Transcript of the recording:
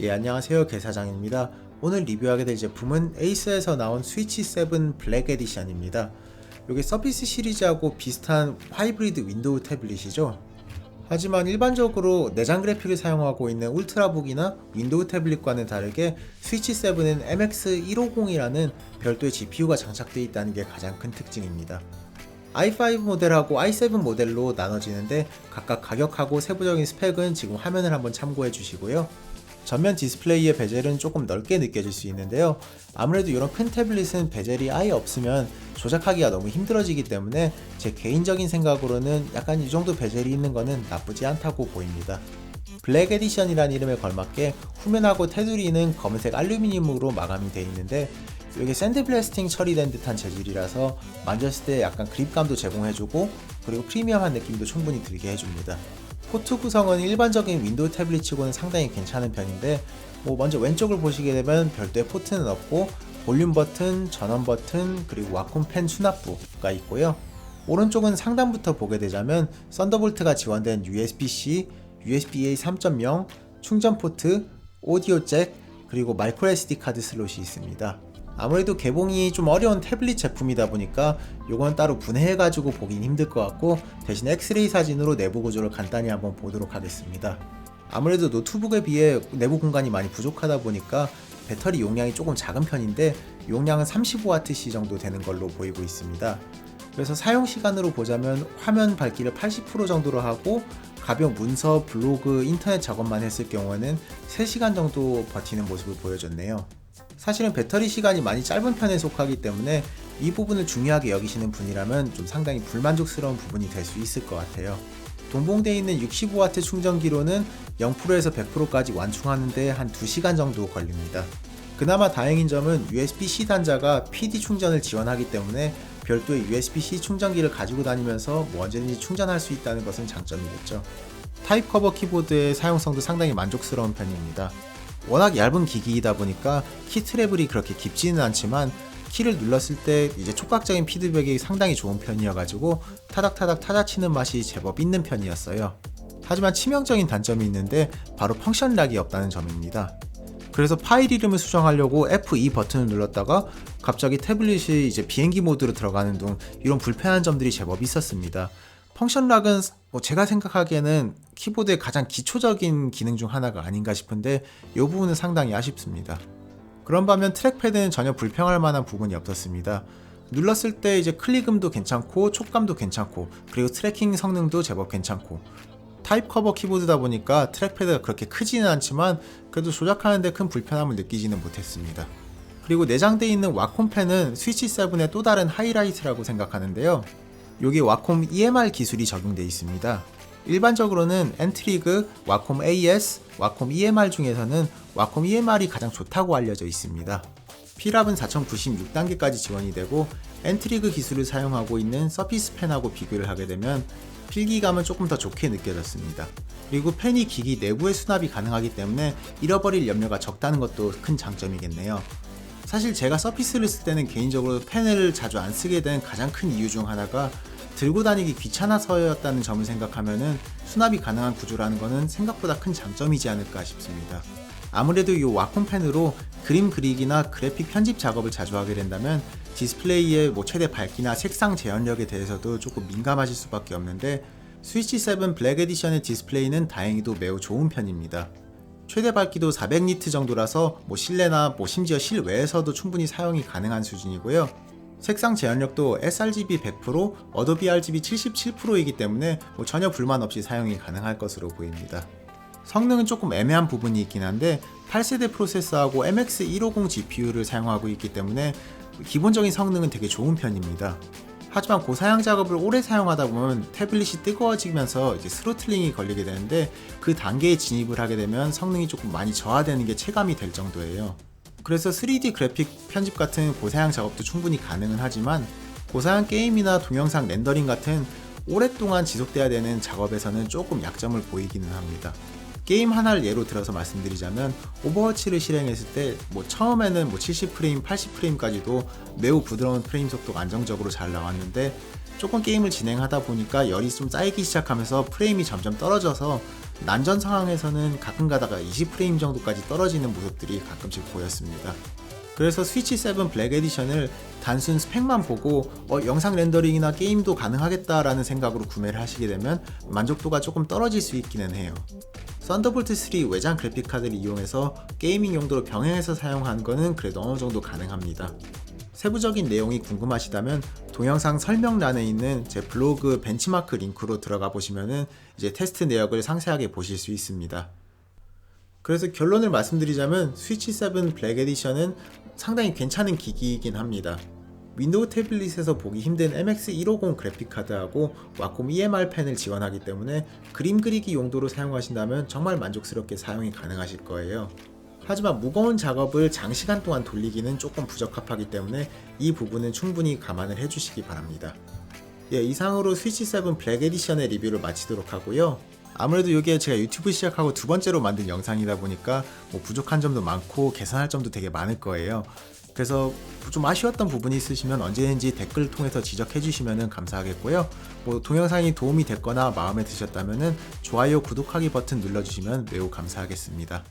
안녕하세요. 개사장입니다. 오늘 리뷰하게 될 제품은 에이스에서 나온 스위치 7 블랙 에디션입니다. 이게 서피스 시리즈하고 비슷한 하이브리드 윈도우 태블릿이죠. 하지만 일반적으로 내장 그래픽을 사용하고 있는 울트라북이나 윈도우 태블릿과는 다르게 스위치 7은 MX150이라는 별도의 GPU가 장착되어 있다는 게 가장 큰 특징입니다. i5 모델하고 i7 모델로 나눠지는데 각각 가격하고 세부적인 스펙은 지금 화면을 한번 참고해 주시고요. 전면 디스플레이의 베젤은 조금 넓게 느껴질 수 있는데요. 아무래도 이런 큰 태블릿은 베젤이 아예 없으면 조작하기가 너무 힘들어지기 때문에 제 개인적인 생각으로는 약간 이 정도 베젤이 있는 거는 나쁘지 않다고 보입니다. 블랙 에디션이라는 이름에 걸맞게 후면하고 테두리는 검은색 알루미늄으로 마감이 되어 있는데 이게 샌드블래스팅 처리된 듯한 재질이라서 만졌을 때 약간 그립감도 제공해주고 그리고 프리미엄한 느낌도 충분히 들게 해줍니다. 포트 구성은 일반적인 윈도우 태블릿치고는 상당히 괜찮은 편인데 먼저 왼쪽을 보시게 되면 별도의 포트는 없고 볼륨 버튼, 전원 버튼, 그리고 와콤 팬 수납부가 있고요. 오른쪽은 상단부터 보게 되자면 썬더볼트가 지원된 USB-C, USB-A 3.0, 충전 포트, 오디오 잭, 그리고 마이크로 SD 카드 슬롯이 있습니다. 아무래도 개봉이 좀 어려운 태블릿 제품이다 보니까 요건 따로 분해해가지고 보긴 힘들 것 같고 대신 엑스레이 사진으로 내부 구조를 간단히 한번 보도록 하겠습니다. 아무래도 노트북에 비해 내부 공간이 많이 부족하다 보니까 배터리 용량이 조금 작은 편인데 용량은 35Wh 정도 되는 걸로 보이고 있습니다. 그래서 사용 시간으로 보자면 화면 밝기를 80% 정도로 하고 가벼운 문서, 블로그, 인터넷 작업만 했을 경우에는 3시간 정도 버티는 모습을 보여줬네요. 사실은 배터리 시간이 많이 짧은 편에 속하기 때문에 이 부분을 중요하게 여기시는 분이라면 좀 상당히 불만족스러운 부분이 될 수 있을 것 같아요. 동봉되어 있는 65W 충전기로는 0%에서 100%까지 완충하는데 한 2시간 정도 걸립니다. 그나마 다행인 점은 USB-C 단자가 PD 충전을 지원하기 때문에 별도의 USB-C 충전기를 가지고 다니면서 언제든지 충전할 수 있다는 것은 장점이겠죠. 타입 커버 키보드의 사용성도 상당히 만족스러운 편입니다. 워낙 얇은 기기이다 보니까 키 트래블이 그렇게 깊지는 않지만 키를 눌렀을 때 이제 촉각적인 피드백이 상당히 좋은 편이어가지고 타닥타닥 타자치는 맛이 제법 있는 편이었어요. 하지만 치명적인 단점이 있는데 바로 펑션 락이 없다는 점입니다. 그래서 파일 이름을 수정하려고 F2 버튼을 눌렀다가 갑자기 태블릿이 이제 비행기 모드로 들어가는 등 이런 불편한 점들이 제법 있었습니다. 펑션 락은 제가 생각하기에는 키보드의 가장 기초적인 기능 중 하나가 아닌가 싶은데 이 부분은 상당히 아쉽습니다. 그런 반면 트랙패드는 전혀 불평할 만한 부분이 없었습니다. 눌렀을 때 이제 클릭음도 괜찮고 촉감도 괜찮고 그리고 트래킹 성능도 제법 괜찮고 타입 커버 키보드다 보니까 트랙패드가 그렇게 크지는 않지만 그래도 조작하는데 큰 불편함을 느끼지는 못했습니다. 그리고 내장되어 있는 와콤 팬은 스위치 7의 또 다른 하이라이트라고 생각하는데요. 여기 와콤 EMR 기술이 적용되어 있습니다. 일반적으로는 엔트리그, 와콤 AS, 와콤 EMR 중에서는 와콤 EMR이 가장 좋다고 알려져 있습니다. P랍은 4096단계까지 지원이 되고 엔트리그 기술을 사용하고 있는 서피스 펜하고 비교를 하게 되면 필기감은 조금 더 좋게 느껴졌습니다. 그리고 펜이 기기 내부에 수납이 가능하기 때문에 잃어버릴 염려가 적다는 것도 큰 장점이겠네요. 사실 제가 서피스를 쓸 때는 개인적으로 펜을 자주 안 쓰게 된 가장 큰 이유 중 하나가 들고 다니기 귀찮아서였다는 점을 생각하면은 수납이 가능한 구조라는 것은 생각보다 큰 장점이지 않을까 싶습니다. 아무래도 이 와콤 펜으로 그림 그리기나 그래픽 편집 작업을 자주 하게 된다면 디스플레이의 최대 밝기나 색상 재현력에 대해서도 조금 민감하실 수밖에 없는데 스위치 7 블랙 에디션의 디스플레이는 다행히도 매우 좋은 편입니다. 최대 밝기도 400니트 정도라서 실내나 심지어 실외에서도 충분히 사용이 가능한 수준이고요. 색상 재현력도 sRGB 100%, 어도비 RGB 77%이기 때문에 전혀 불만 없이 사용이 가능할 것으로 보입니다. 성능은 조금 애매한 부분이 있긴 한데 8세대 프로세서하고 MX150 GPU를 사용하고 있기 때문에 기본적인 성능은 되게 좋은 편입니다. 하지만 고사양 작업을 오래 사용하다 보면 태블릿이 뜨거워지면서 이제 스로틀링이 걸리게 되는데 그 단계에 진입을 하게 되면 성능이 조금 많이 저하되는 게 체감이 될 정도예요. 그래서 3D 그래픽 편집 같은 고사양 작업도 충분히 가능은 하지만 고사양 게임이나 동영상 렌더링 같은 오랫동안 지속돼야 되는 작업에서는 조금 약점을 보이기는 합니다. 게임 하나를 예로 들어서 말씀드리자면 오버워치를 실행했을 때 처음에는 70프레임, 80프레임까지도 매우 부드러운 프레임 속도가 안정적으로 잘 나왔는데 조금 게임을 진행하다 보니까 열이 좀 쌓이기 시작하면서 프레임이 점점 떨어져서 난전 상황에서는 가끔 가다가 20프레임 정도까지 떨어지는 모습들이 가끔씩 보였습니다. 그래서 스위치 7 블랙 에디션을 단순 스펙만 보고 영상 렌더링이나 게임도 가능하겠다라는 생각으로 구매를 하시게 되면 만족도가 조금 떨어질 수 있기는 해요. 썬더볼트 3 외장 그래픽카드를 이용해서 게이밍 용도로 병행해서 사용하는 거는 그래도 어느 정도 가능합니다. 세부적인 내용이 궁금하시다면 동영상 설명란에 있는 제 블로그 벤치마크 링크로 들어가 보시면은 이제 테스트 내역을 상세하게 보실 수 있습니다. 그래서 결론을 말씀드리자면 스위치 7 블랙 에디션은 상당히 괜찮은 기기이긴 합니다. 윈도우 태블릿에서 보기 힘든 MX150 그래픽카드하고 와콤 EMR 펜을 지원하기 때문에 그림 그리기 용도로 사용하신다면 정말 만족스럽게 사용이 가능하실 거예요. 하지만 무거운 작업을 장시간 동안 돌리기는 조금 부적합하기 때문에 이 부분은 충분히 감안을 해주시기 바랍니다. 예, 이상으로 스위치 7 블랙 에디션의 리뷰를 마치도록 하고요. 아무래도 이게 제가 유튜브 시작하고 두 번째로 만든 영상이다 보니까 부족한 점도 많고 개선할 점도 되게 많을 거예요. 그래서 좀 아쉬웠던 부분이 있으시면 언제든지 댓글 통해서 지적해 주시면 감사하겠고요. 동영상이 도움이 됐거나 마음에 드셨다면 좋아요, 구독하기 버튼 눌러주시면 매우 감사하겠습니다.